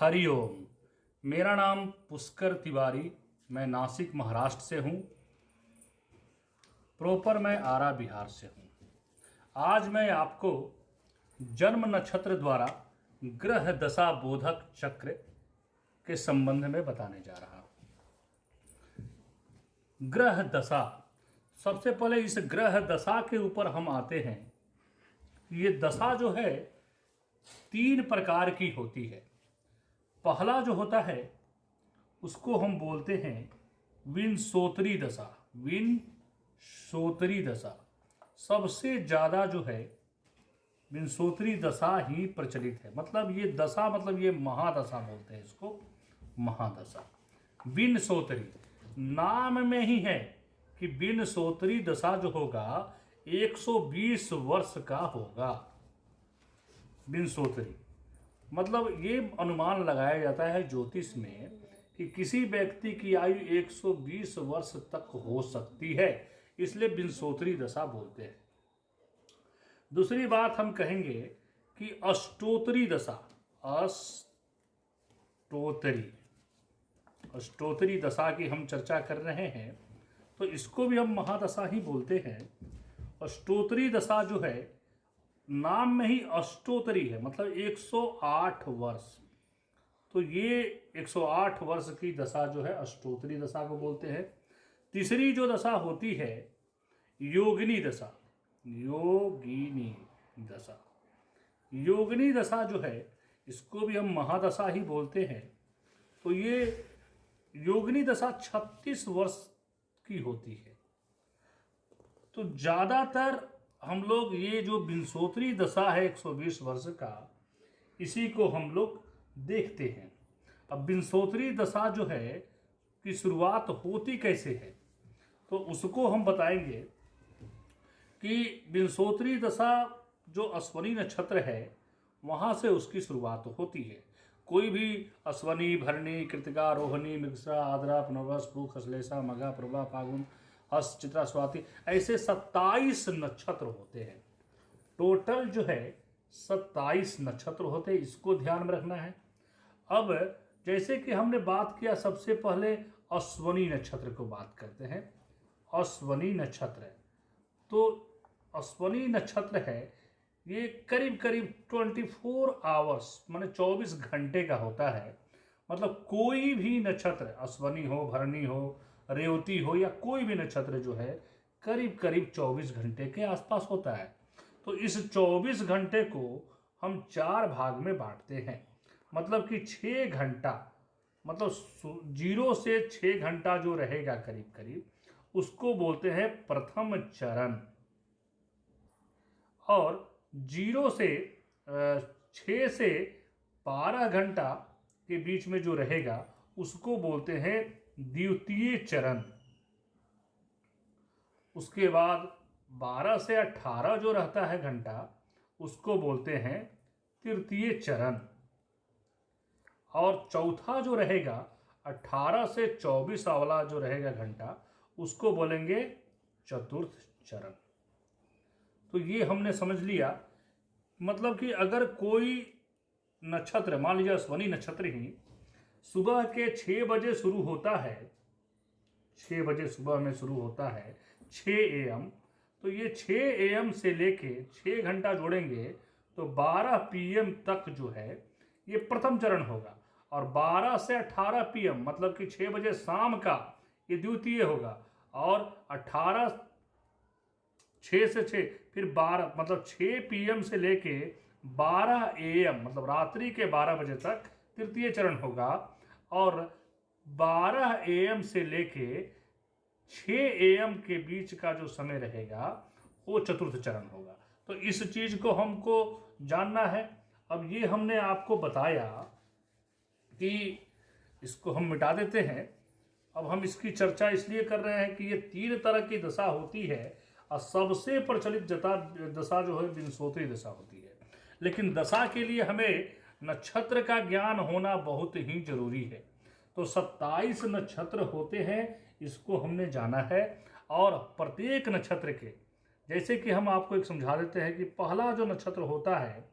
हरिओम। मेरा नाम पुष्कर तिवारी, मैं नासिक महाराष्ट्र से हूँ। प्रॉपर मैं आरा बिहार से हूँ। आज मैं आपको जन्म नक्षत्र द्वारा ग्रह दशा बोधक चक्र के संबंध में बताने जा रहा हूँ। ग्रह दशा, सबसे पहले इस ग्रह दशा के ऊपर हम आते हैं। ये दशा जो है 3 प्रकार की होती है। पहला जो होता है उसको हम बोलते हैं विंशोतरी दशा। विंशोतरी दशा सबसे ज़्यादा जो है विंशोतरी दशा ही प्रचलित है। मतलब ये दशा, मतलब ये महादशा बोलते हैं इसको, महादशा। विंशोतरी नाम में ही है कि विंशोतरी दशा जो होगा 120 वर्ष का होगा। विंशोतरी मतलब ये अनुमान लगाया जाता है ज्योतिष में कि किसी व्यक्ति की आयु 120 वर्ष तक हो सकती है, इसलिए विंशोतरी दशा बोलते हैं। दूसरी बात हम कहेंगे कि अष्टोत्तरी दशा। अष्टोत्तरी दशा की हम चर्चा कर रहे हैं, तो इसको भी हम महादशा ही बोलते हैं। अष्टोत्तरी दशा जो है नाम में ही अष्टोत्तरी है, मतलब 108 वर्ष। तो ये 108 वर्ष की दशा जो है अष्टोत्तरी दशा को बोलते हैं। तीसरी जो दशा होती है योगिनी दशा। योगिनी दशा, योगिनी दशा जो है इसको भी हम महादशा ही बोलते हैं। तो ये योगिनी दशा 36 वर्ष की होती है। तो ज़्यादातर हम लोग ये जो विंशोतरी दशा है 120 वर्ष का, इसी को हम लोग देखते हैं। अब विंशोतरी दशा जो है की शुरुआत होती कैसे है, तो उसको हम बताएंगे कि विंशोतरी दशा जो अश्वनी नक्षत्र है वहाँ से उसकी शुरुआत होती है। कोई भी अश्वनी, भरणी, कृतिका, रोहिणी, मृगशिरा, आद्रा, पुनर्वसु, पुष्य, आश्लेषा, मघा, प्रभा, फागुन, हस्त, चित्रा, स्वाति, ऐसे 27 नक्षत्र होते हैं। टोटल जो है 27 नक्षत्र होते हैं, इसको ध्यान में रखना है। अब जैसे कि हमने बात किया, सबसे पहले अश्वनी नक्षत्र को बात करते हैं। अश्वनी नक्षत्र, तो अश्वनी नक्षत्र है ये करीब करीब 24 आवर्स माने 24 घंटे का होता है। मतलब कोई भी नक्षत्र, अश्वनी हो, भरणी हो, रेवती हो, या कोई भी नक्षत्र जो है करीब करीब 24 घंटे के आसपास होता है। तो इस 24 घंटे को हम 4 भाग में बांटते हैं। मतलब कि 6 घंटा, मतलब 0 से 6 घंटा जो रहेगा करीब करीब, उसको बोलते हैं प्रथम चरण। और 0 से 6 से 12 घंटा के बीच में जो रहेगा उसको बोलते हैं द्वितीय चरण। उसके बाद 12 से 18 जो रहता है घंटा, उसको बोलते हैं तृतीय चरण। और चौथा जो रहेगा 18 से 24 वाला जो रहेगा घंटा, उसको बोलेंगे चतुर्थ चरण। तो ये हमने समझ लिया। मतलब कि अगर कोई नक्षत्र, मान लीजिए अश्वनी नक्षत्र ही सुबह के 6 बजे शुरू होता है, 6 बजे सुबह में शुरू होता है, 6 AM, तो ये 6 AM से लेके 6 घंटा जोड़ेंगे तो 12 PM तक जो है ये प्रथम चरण होगा। और 12 से 18 PM मतलब कि 6 बजे शाम का ये द्वितीय होगा। और 6 से 6 फिर 12, मतलब 6 PM से लेके 12 AM मतलब रात्रि के 12 बजे तक तृतीय चरण होगा। और 12 AM से लेके 6 AM के बीच का जो समय रहेगा वो चतुर्थ चरण होगा। तो इस चीज को हमको जानना है। अब ये हमने आपको बताया कि इसको हम मिटा देते हैं। अब हम इसकी चर्चा इसलिए कर रहे हैं कि ये 3 तरह की दशा होती है, और सबसे प्रचलित दशा जो है विंशोतरी दशा होती है। लेकिन दशा के लिए हमें नक्षत्र का ज्ञान होना बहुत ही जरूरी है। तो 27 नक्षत्र होते हैं, इसको हमने जाना है। और प्रत्येक नक्षत्र के, जैसे कि हम आपको एक समझा देते हैं कि पहला जो नक्षत्र होता है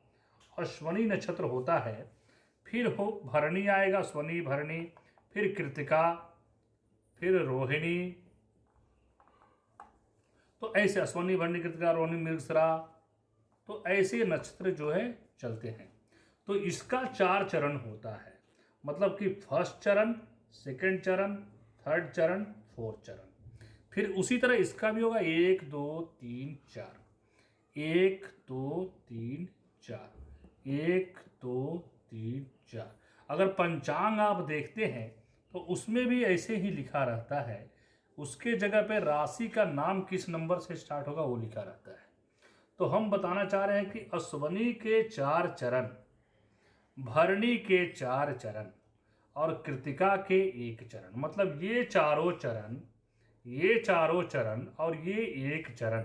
अश्वनी नक्षत्र होता है, फिर हो भरणी आएगा, अश्वनी भरणी, फिर कृतिका, फिर रोहिणी। तो ऐसे अश्वनी भरणी कृतिका रोहिणी मृगशिरा, तो ऐसे नक्षत्र जो है चलते हैं। तो इसका 4 चरण होता है, मतलब कि फर्स्ट चरण, सेकंड चरण, थर्ड चरण, फोर्थ चरण। फिर उसी तरह इसका भी होगा 1 2 3 4, 1 2 3 4, 1 2 3 4। अगर पंचांग आप देखते हैं तो उसमें भी ऐसे ही लिखा रहता है, उसके जगह पे राशि का नाम किस नंबर से स्टार्ट होगा वो लिखा रहता है। तो हम बताना चाह रहे हैं कि अश्वनी के 4 चरण, भरणी के 4 चरण और कृतिका के 1 चरण, मतलब ये चारों चरण, ये चारों चरण और ये 1 चरण,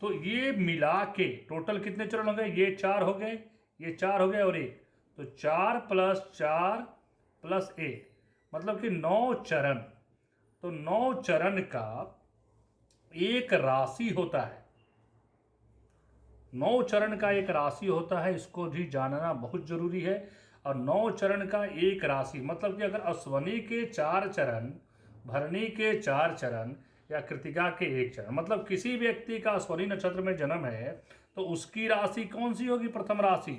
तो ये मिला के टोटल कितने चरण हो गए? ये 4 हो गए, ये 4 हो गए और 1, तो 4 + 4 + 1, मतलब कि 9 चरण। तो 9 चरण का एक राशि होता है, 9 चरण का एक राशि होता है, इसको भी जानना बहुत जरूरी है। और 9 चरण का एक राशि मतलब कि अगर अश्वनी के 4 चरण, भरणी के 4 चरण या कृतिका के 1 चरण, मतलब किसी व्यक्ति का अश्वनी नक्षत्र में जन्म है तो उसकी राशि कौन सी होगी? प्रथम राशि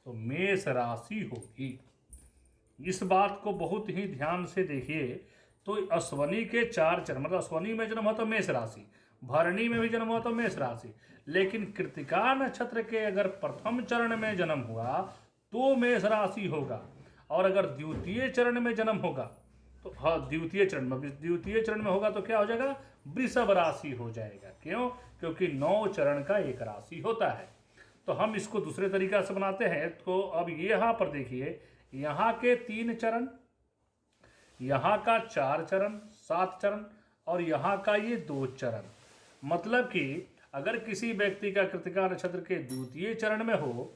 तो मेष राशि होगी। इस बात को बहुत ही ध्यान से देखिए। तो अश्वनी के 4 चरण, मतलब अश्वनी में जन्म हुआ तो मेष राशि, भरणी में भी जन्म हुआ तो मेष राशि, लेकिन कृतिका नक्षत्र के अगर प्रथम चरण में जन्म हुआ तो मेष राशि होगा, और अगर द्वितीय चरण में जन्म होगा तो हाँ द्वितीय चरण में होगा तो क्या हो जाएगा? वृषभ राशि हो जाएगा। क्यों? क्योंकि 9 चरण का एक राशि होता है। तो हम इसको दूसरे तरीका से बनाते हैं। तो अब यहाँ पर देखिए, यहाँ के 3 चरण, यहाँ का 4 चरण 7 चरण और यहाँ का ये 2 चरण, मतलब कि अगर किसी व्यक्ति का कृतिका नक्षत्र के द्वितीय चरण में हो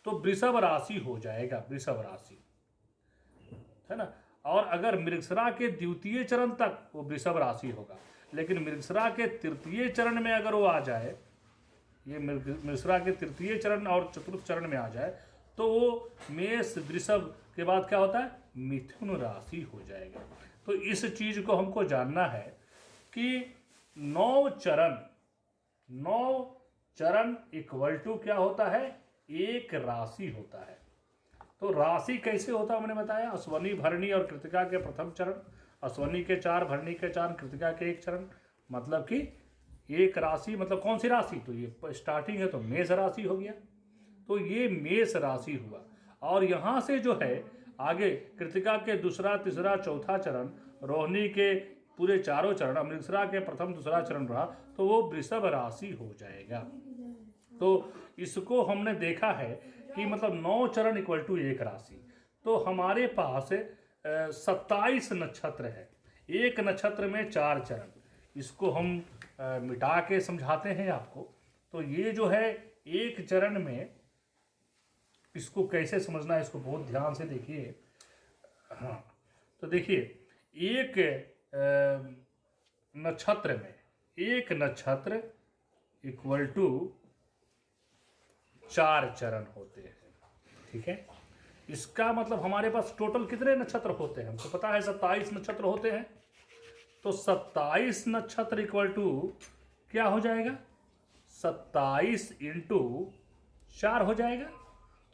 तो वृषभ राशि हो जाएगा, वृषभ राशि है ना। और अगर मृगशिरा के द्वितीय चरण तक वो वृषभ राशि होगा, लेकिन मृगशिरा के तृतीय चरण में अगर वो आ जाए, ये मृगशिरा के तृतीय चरण और चतुर्थ चरण में आ जाए तो वो मेष वृषभ के बाद क्या होता है? मिथुन राशि हो जाएगा। तो इस चीज को हमको जानना है कि 9 चरण, 9 चरण इक्वल टू क्या होता है? एक राशि होता है। तो राशि कैसे होता है मैंने बताया, अश्वनी भरणी और कृतिका के प्रथम चरण, अश्वनी के 4, भरणी के 4, कृतिका के 1 चरण, मतलब कि एक राशि, मतलब कौन सी राशि? तो ये स्टार्टिंग है तो मेष राशि हो गया, तो ये मेष राशि हुआ। और यहाँ से जो है आगे कृतिका के दूसरा, तीसरा, चौथा चरण, रोहिणी के पूरे चारों चरण, मृगशिरा के प्रथम दूसरा चरण रहा तो वो वृषभ राशि हो जाएगा। तो इसको हमने देखा है कि मतलब 9 चरण इक्वल टू एक राशि। तो हमारे पास 27 नक्षत्र है, एक नक्षत्र में 4 चरण, इसको हम मिटा के समझाते हैं आपको। तो ये जो है एक चरण में, इसको कैसे समझना है इसको बहुत ध्यान से देखिए। हाँ, तो देखिए एक नक्षत्र में, एक नक्षत्र इक्वल टू 4 चरण होते हैं, ठीक है। इसका मतलब हमारे पास टोटल कितने नक्षत्र होते हैं? हमको पता है 27 नक्षत्र होते हैं। तो 27 नक्षत्र इक्वल टू क्या हो जाएगा? 27 इंटू 4 हो जाएगा।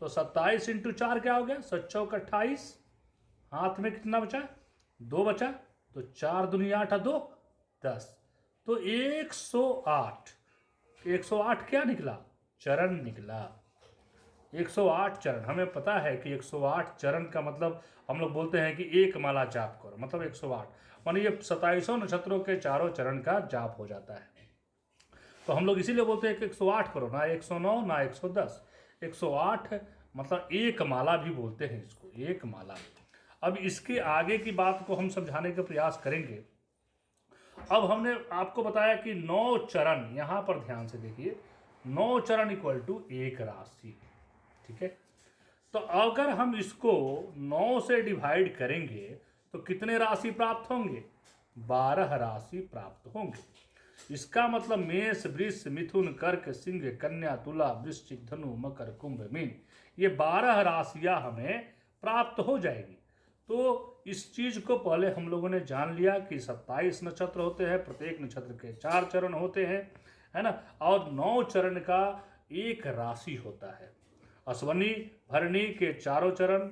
तो 27 इंटू 4 क्या हो गया? 7 चौक 28, हाथ में कितना बचा? 2 बचा, तो 4 दूनी 8 और 2 10, तो 108। 108 क्या निकला? चरण निकला। 108 चरण, हमें पता है कि 108 चरण का मतलब हम लोग बोलते हैं कि एक माला जाप करो, मतलब 108, माने ये 27 नक्षत्रों के चारों चरण का जाप हो जाता है। तो हम लोग इसीलिए बोलते हैं कि 108 करो, ना 109 ना 110, 108 मतलब एक माला भी बोलते हैं इसको, एक माला। अब इसके आगे की बात को हम समझाने का प्रयास करेंगे। अब हमने आपको बताया कि 9 चरण, यहां पर ध्यान से देखिए, 9 चरण इक्वल टू एक राशि, ठीक है। तो अगर हम इसको 9 से डिवाइड करेंगे तो कितने राशि प्राप्त होंगे? 12 राशि प्राप्त होंगे। इसका मतलब मेष, वृष, मिथुन, कर्क, सिंह, कन्या, तुला, वृश्चिक, धनु, मकर, कुंभ, मीन, ये 12 राशियां हमें प्राप्त हो जाएगी। तो इस चीज को पहले हम लोगों ने जान लिया कि 27 नक्षत्र होते हैं, प्रत्येक नक्षत्र के 4 चरण होते हैं, है ना, और 9 चरण का एक राशि होता है। अश्वनी भरणी के चारों चरण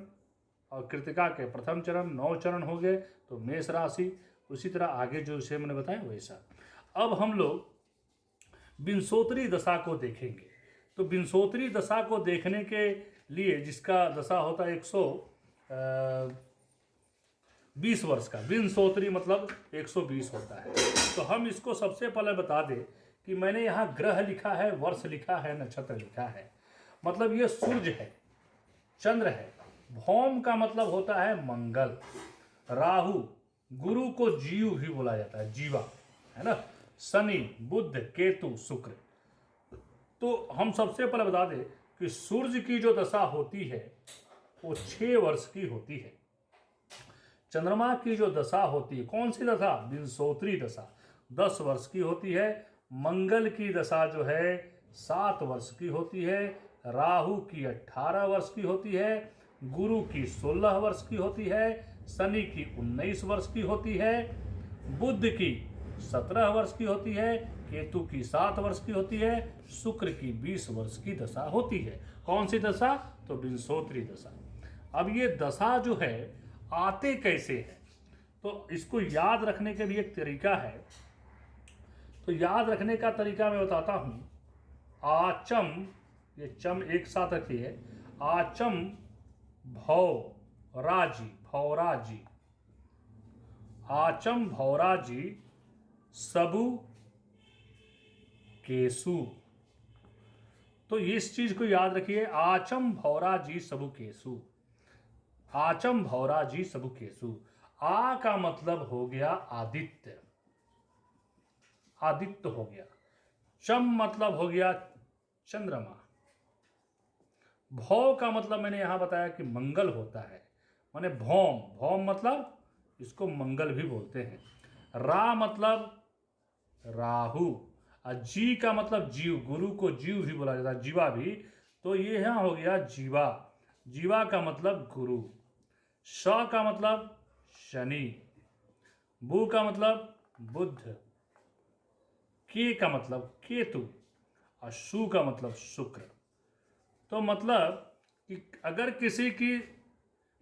और कृतिका के प्रथम चरण, 9 चरण हो गए, तो मेष राशि। उसी तरह आगे जो विषय मैंने बताया वैसा। अब हम लोग विंशोत्तरी दशा को देखेंगे। तो विंशोत्तरी दशा को देखने के लिए, जिसका दशा होता है 120 वर्ष का, विंशोत्तरी मतलब 120 होता है। तो हम इसको सबसे पहले बता दें कि मैंने यहाँ ग्रह लिखा है, वर्ष लिखा है, नक्षत्र लिखा है। मतलब ये सूर्य है, चंद्र है, भौम का मतलब होता है मंगल, राहु, गुरु को जीव भी बोला जाता है, जीवा, है ना, शनि, बुध, केतु, शुक्र। तो हम सबसे पहले बता दें कि सूर्य की जो दशा होती है वो 6 वर्ष की होती है। चंद्रमा की जो दशा होती है, कौन सी दशा? विंशोत्तरी दशा, 10 वर्ष की होती है। मंगल की दशा जो है 7 वर्ष की होती है। राहु की 18 वर्ष की होती है। गुरु की 16 वर्ष की होती है। शनि की 19 वर्ष की होती है। बुध की 17 वर्ष की होती है। केतु की 7 वर्ष की होती है। शुक्र की 20 वर्ष की दशा होती है। कौन सी दशा? तो विंशोत्तरी दशा। अब ये दशा जो है आते कैसे है, तो इसको याद रखने के भी एक तरीका है। तो याद रखने का तरीका मैं बताता हूं। आचम, ये चम एक साथ रखिए, आचम भौराजी, भौराजी, आचम भौराजी सबु केसु। तो इस चीज को याद रखिए, आचम भौराजी सबु केसु, आचम भौराजी सबु केसु। आ का मतलब हो गया आदित्य, आदित्य हो गया। चम मतलब हो गया चंद्रमा। भौ का मतलब मैंने यहां बताया कि मंगल होता है, माने भौम, भौम मतलब इसको मंगल भी बोलते हैं। रा मतलब राहु, और जी का मतलब जीव, गुरु को जीव भी बोला जाता है, जीवा भी। तो ये यहां हो गया जीवा, जीवा का मतलब गुरु। श का मतलब शनि, बु का मतलब बुध, के का मतलब केतु, और शु का मतलब शुक्र। तो मतलब कि अगर किसी की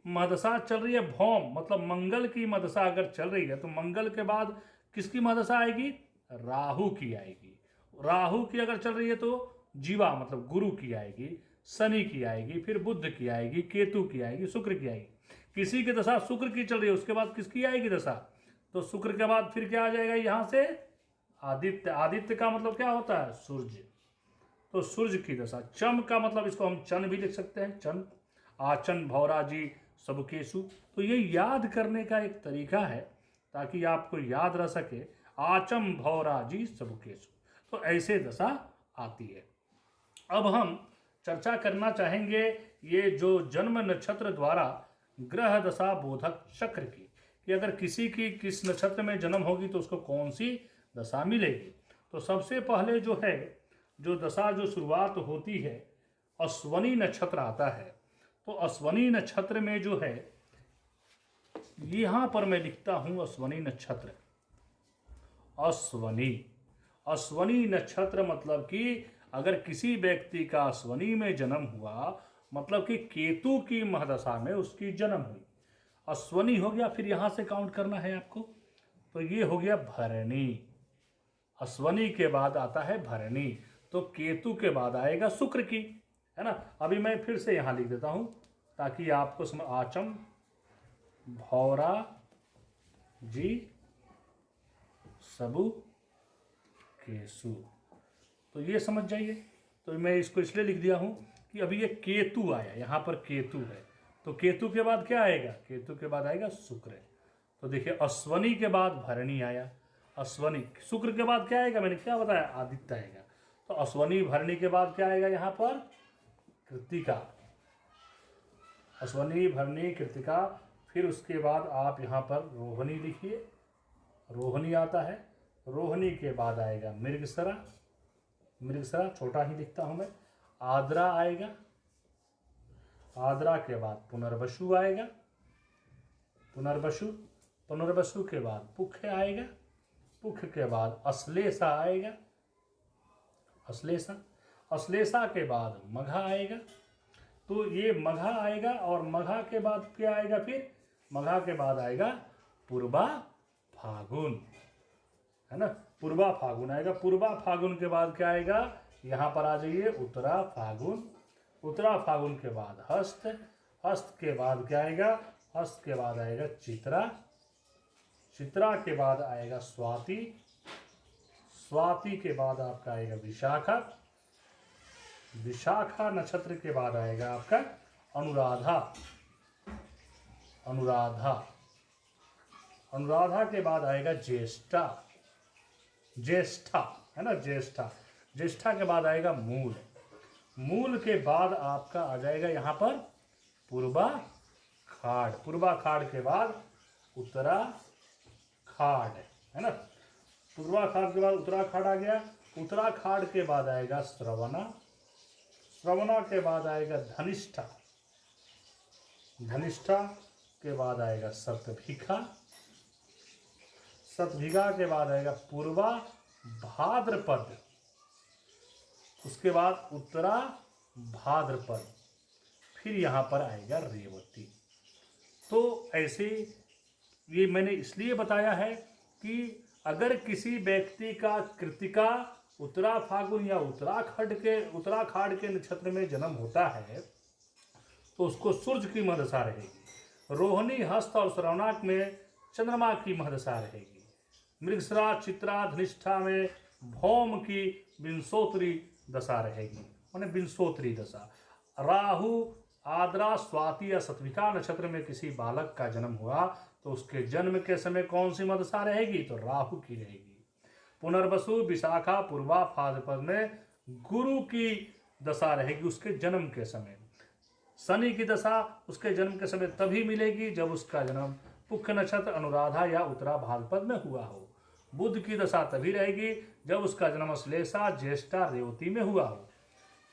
महदशा चल रही है भौम, मतलब मंगल की महदशा अगर चल रही है, तो मंगल के बाद किसकी महदशा आएगी? राहु की आएगी। राहु की अगर चल रही है तो जीवा मतलब गुरु की आएगी, शनि की आएगी, फिर बुध की आएगी, केतु की आएगी, शुक्र की आएगी। किसी की दशा शुक्र की चल रही है, उसके बाद किसकी आएगी दशा? तो शुक्र के बाद फिर क्या आ जाएगा यहां से? आदित्य। आदित्य का मतलब क्या होता है? सूर्य। तो सूर्य की दशा। चम का मतलब इसको हम चन भी लिख सकते हैं, चन, आचन भौराजी सबकेशु। तो ये याद करने का एक तरीका है ताकि आपको याद रह सके, आचम भौराजी सबकेशु। तो ऐसे दशा आती है। अब हम चर्चा करना चाहेंगे ये जो जन्म नक्षत्र द्वारा ग्रह दशा बोधक चक्र की, कि अगर किसी की किस नक्षत्र में जन्म होगी तो उसको कौन सी दशा मिलेगी। तो सबसे पहले जो है, जो दशा जो शुरुआत होती है, अश्वनी नक्षत्र आता है। तो अश्वनी नक्षत्र में जो है, यहां पर मैं लिखता हूं अश्वनी नक्षत्र, अश्वनी, अश्वनी नक्षत्र मतलब कि अगर किसी व्यक्ति का अश्वनी में जन्म हुआ, मतलब कि केतु की महदशा में उसकी जन्म हुई, अश्वनी हो गया। फिर यहां से काउंट करना है आपको, तो ये हो गया भरणी। अश्वनी के बाद आता है भरणी, तो केतु के बाद आएगा शुक्र की, है ना। अभी मैं फिर से यहां लिख देता हूं ताकि आपको समझ। आचम भौरा जी सबु केसु, तो ये समझ जाइए। तो मैं इसको इसलिए लिख दिया हूं कि अभी ये केतु आया, यहां पर केतु है, तो केतु के बाद क्या आएगा? केतु के बाद आएगा शुक्र। तो देखिए अश्वनी के बाद भरणी आया, अश्वनी, शुक्र के बाद क्या आएगा? मैंने क्या बताया? आदित्य आएगा। तो अश्वनी भरणी के बाद क्या आएगा यहां पर? कृत्तिका, अश्वनी भरणी कृत्तिका। फिर उसके बाद आप यहां पर रोहिणी लिखिए, रोहिणी आता है। रोहिणी के बाद आएगा मृगशिरा, मृगशिरा छोटा ही लिखता हूं मैं। आद्रा आएगा, आद्रा के बाद पुनर्वसु आएगा, पुनर्वसु, पुनर्वसु के बाद पुख आएगा, पुख के बाद अश्लेषा आएगा, अश्लेषा, अश्लेषा के बाद मघा आएगा। तो ये मघा आएगा और मघा के बाद क्या आएगा, फिर मघा के बाद आएगा पूर्वा फागुन, है ना, पूर्वा फागुन आएगा। पूर्वा फागुन के बाद क्या आएगा, यहाँ पर आ जाइए, उत्तरा फागुन, उत्तरा फागुन के बाद हस्त, हस्त के बाद क्या आएगा, हस्त के बाद आएगा चित्रा, चित्रा के बाद आएगा स्वाति, स्वाति के बाद आपका आएगा विशाखा, विशाखा नक्षत्र के बाद आएगा आपका अनुराधा, अनुराधा, अनुराधा के बाद आएगा ज्येष्ठा, ज्येष्ठा, है ना, ज्येष्ठा, ज्येष्ठा के बाद आएगा मूल, मूल के बाद आपका आ जाएगा यहाँ पर पूर्वा खाड़, पूर्वा खाड़ के बाद उत्तरा खाड़, है ना, पूर्वा खाड़ के बाद उत्तरा खाड़ आ गया। उत्तरा खाड़ के बाद आएगा श्रवणा, श्रवणा के बाद आएगा धनिष्ठा, धनिष्ठा के बाद आएगा सतभिखा, सतभिखा के बाद आएगा पूर्वा भाद्रपद, उसके बाद उत्तरा भाद्रपद, फिर यहाँ पर आएगा रेवती। तो ऐसे ये मैंने इसलिए बताया है कि अगर किसी व्यक्ति का कृतिका, उत्तरा फागुन या उत्तराखाड़ के नक्षत्र में जन्म होता है तो उसको सूर्य की महदशा रहेगी, रोहिणी, हस्त और श्रवणाक में चंद्रमा की महदशा रहेगी, मृगशिरा, चित्रा, धनिष्ठा में भौम की विंशोत्तरी दशा रहेगी, माने विंशोत्तरी दशा। राहु, आद्रा, स्वाति या सतविका नक्षत्र में किसी बालक का जन्म हुआ तो उसके जन्म के समय कौन सी मदशा रहेगी, तो राहु की रहेगी। पुनर्वसु, विशाखा, पूर्वा, भाद्रपद में गुरु की दशा रहेगी उसके जन्म के समय। शनि की दशा उसके जन्म के समय तभी मिलेगी जब उसका जन्म पुख नक्षत्र, अनुराधा या उत्तरा भाद्रपद में हुआ हो। बुध की दशा तभी रहेगी जब उसका जन्म अश्लेषा, ज्येष्ठा, रेवती में हुआ हो।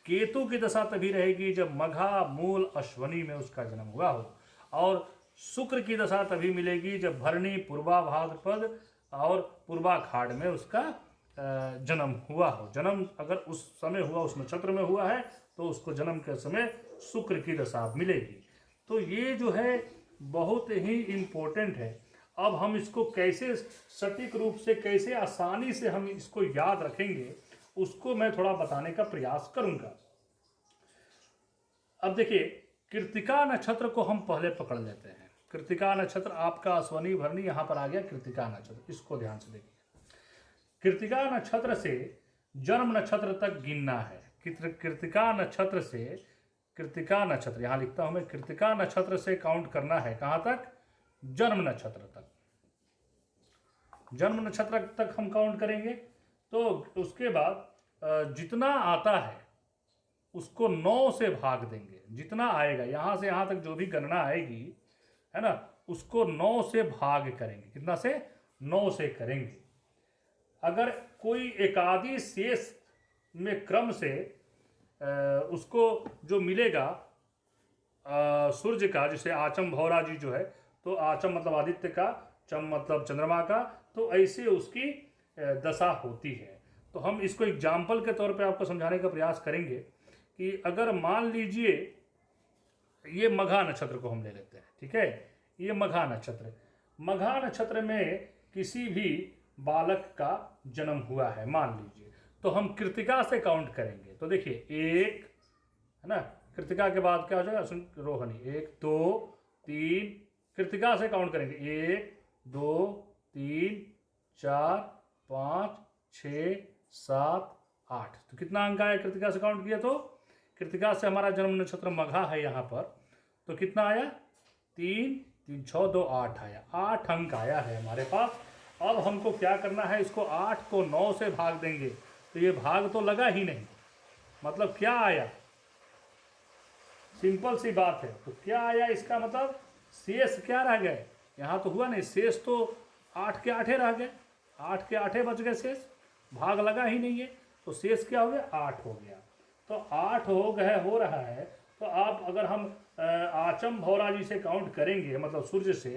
केतु की दशा तभी रहेगी जब मघा, मूल, अश्वनी में उसका जन्म हुआ हो। और शुक्र की दशा तभी मिलेगी जब भरणी, पूर्वा भाद्रपद और पूर्वा खाड़ में उसका जन्म हुआ हो। जन्म अगर उस समय हुआ, उस नक्षत्र में हुआ है तो उसको जन्म के समय शुक्र की दशा मिलेगी। तो ये जो है बहुत ही इम्पोर्टेंट है। अब हम इसको कैसे सटीक रूप से, कैसे आसानी से हम इसको याद रखेंगे, उसको मैं थोड़ा बताने का प्रयास करूंगा। अब देखिए, कृतिका नक्षत्र को हम पहले पकड़ लेते हैं। कृतिका नक्षत्र आपका अश्वनी, भरणी, यहां पर आ गया कृतिका नक्षत्र, इसको ध्यान से देखिए। कृतिका नक्षत्र से जन्म नक्षत्र तक गिनना है। कृतिका नक्षत्र से, कृतिका नक्षत्र यहां लिखता हूं मैं, कृतिका नक्षत्र से काउंट करना है कहां तक, जन्म नक्षत्र तक। जन्म नक्षत्र तक हम काउंट करेंगे तो उसके बाद जितना आता है उसको 9 से भाग देंगे। जितना आएगा यहां से यहां तक जो भी गणना आएगी, है ना, उसको 9 से भाग करेंगे। कितना से, 9 से करेंगे। अगर कोई एकादि शेष में क्रम से उसको जो मिलेगा सूर्य का, जैसे आचम भौरा जी जो है, तो आचम मतलब आदित्य का, चम मतलब चंद्रमा का, तो ऐसे उसकी दशा होती है। तो हम इसको एग्जाम्पल के तौर पे आपको समझाने का प्रयास करेंगे कि अगर मान लीजिए ये मघा नक्षत्र को हम ले लेते हैं, ठीक है, ये मघा नक्षत्र, मघा नक्षत्र में किसी भी बालक का जन्म हुआ है मान लीजिए, तो हम कृतिका से काउंट करेंगे। तो देखिए, एक, है ना, कृतिका के बाद क्या हो जाएगा, रोहिणी, 1 2 3, कृतिका से काउंट करेंगे 1 2 3 4 5 6 7 8। तो कितना अंक आया कृतिका से काउंट किया, तो कृतिका से हमारा जन्म नक्षत्र मघा है यहाँ पर, तो कितना आया, 3 3 6 2 8 आया, 8 अंक आया है हमारे पास। अब हमको क्या करना है, इसको 8 को 9 से भाग देंगे, तो ये भाग तो लगा ही नहीं, मतलब क्या आया, सिंपल सी बात है। तो क्या आया, इसका मतलब शेष क्या रह गए, यहाँ तो हुआ नहीं, शेष तो 8 के 8 रह गए, 8 के 8 बच गए, शेष भाग लगा ही नहीं है, तो शेष क्या हो गया, 8 हो गया। तो 8 हो गए, हो रहा है, तो आप अगर हम आचम भौरा जी से काउंट करेंगे, मतलब सूर्य से,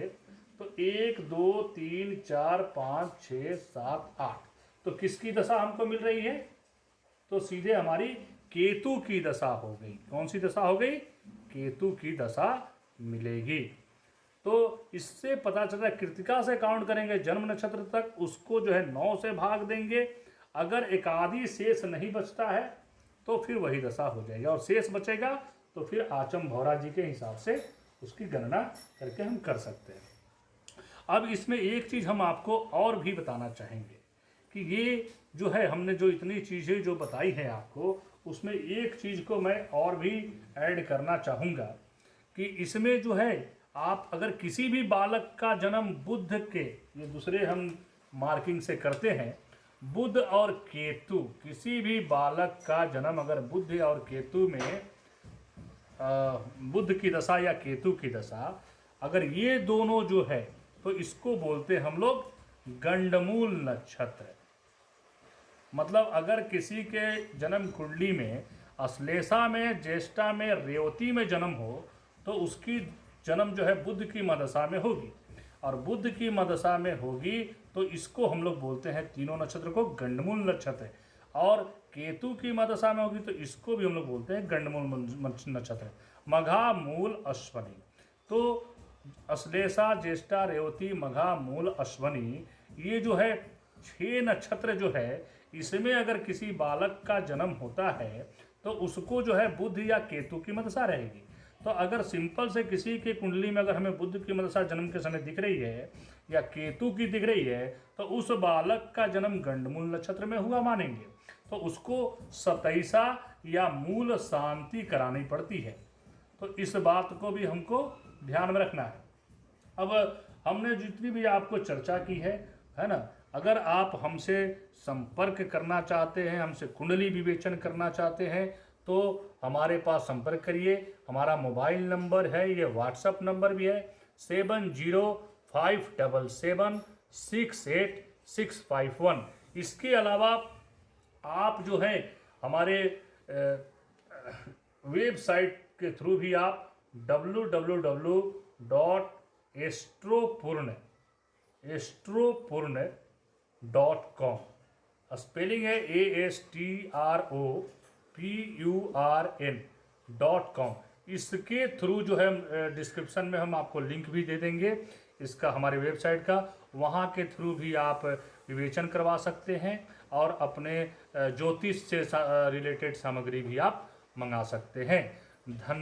तो 1 2 3 4 5 6 7 8, तो किसकी दशा हमको मिल रही है? तो सीधे हमारी केतु की दशा हो गई। कौन सी दशा हो गई? केतु की दशा मिलेगी। तो इससे पता चल रहा है, कृतिका से काउंट करेंगे जन्म नक्षत्र तक, उसको जो है 9 से भाग देंगे। अगर एकादि शेष नहीं बचता है तो फिर वही दशा हो जाएगी, और शेष बचेगा तो फिर आचम भौरा जी के हिसाब से उसकी गणना करके हम कर सकते हैं। अब इसमें एक चीज़ हम आपको और भी बताना चाहेंगे कि ये जो है, हमने जो इतनी चीज़ें जो बताई हैं आपको, उसमें एक चीज़ को मैं और भी ऐड करना चाहूँगा कि इसमें जो है, आप अगर किसी भी बालक का जन्म बुध के, ये दूसरे हम मार्किंग से करते हैं, बुध और केतु, किसी भी बालक का जन्म अगर बुध और केतु में, बुध की दशा या केतु की दशा, अगर ये दोनों जो है, तो इसको बोलते हैं हम लोग गंडमूल नक्षत्र। मतलब अगर किसी के जन्म कुंडली में अश्लेषा में, ज्येष्ठा में, रेवती में जन्म हो, तो उसकी जन्म जो है बुध की मदशा में होगी, और बुध की मदशा में होगी तो इसको हम लोग बोलते हैं, तीनों नक्षत्र को गंडमूल नक्षत्र। और केतु की मदशा में होगी तो इसको भी हम लोग बोलते हैं गंडमूल नक्षत्र, मघा मूल अश्वनी। तो अश्लेषा, ज्येष्ठा, रेवती, मघा, मूल, अश्वनी, ये जो है 6 नक्षत्र जो है, इसमें अगर किसी बालक का जन्म होता है तो उसको जो है बुध या केतु की मदशा रहेगी। तो अगर सिंपल से किसी के कुंडली में अगर हमें बुध की मदशा जन्म के समय दिख रही है या केतु की दिख रही है, तो उस बालक का जन्म गंडमूल नक्षत्र में हुआ मानेंगे, तो उसको सतैसा या मूल शांति करानी पड़ती है। तो इस बात को भी हमको ध्यान में रखना है। अब हमने जितनी भी आपको चर्चा की है ना, अगर आप हमसे संपर्क करना चाहते हैं, हमसे कुंडली विवेचन करना चाहते हैं, तो हमारे पास संपर्क करिए। हमारा मोबाइल नंबर है, ये व्हाट्सअप नंबर भी है, 7057776651। इसके अलावा आप जो है हमारे वेबसाइट के थ्रू भी आप www.astropurn.com, स्पेलिंग है ASTROPURN.com, इसके थ्रू जो है डिस्क्रिप्शन में हम आपको लिंक भी दे देंगे इसका, हमारे वेबसाइट का। वहाँ के थ्रू भी आप विवेचन करवा सकते हैं और अपने ज्योतिष से रिलेटेड सामग्री भी आप मंगा सकते हैं। धन्यवाद।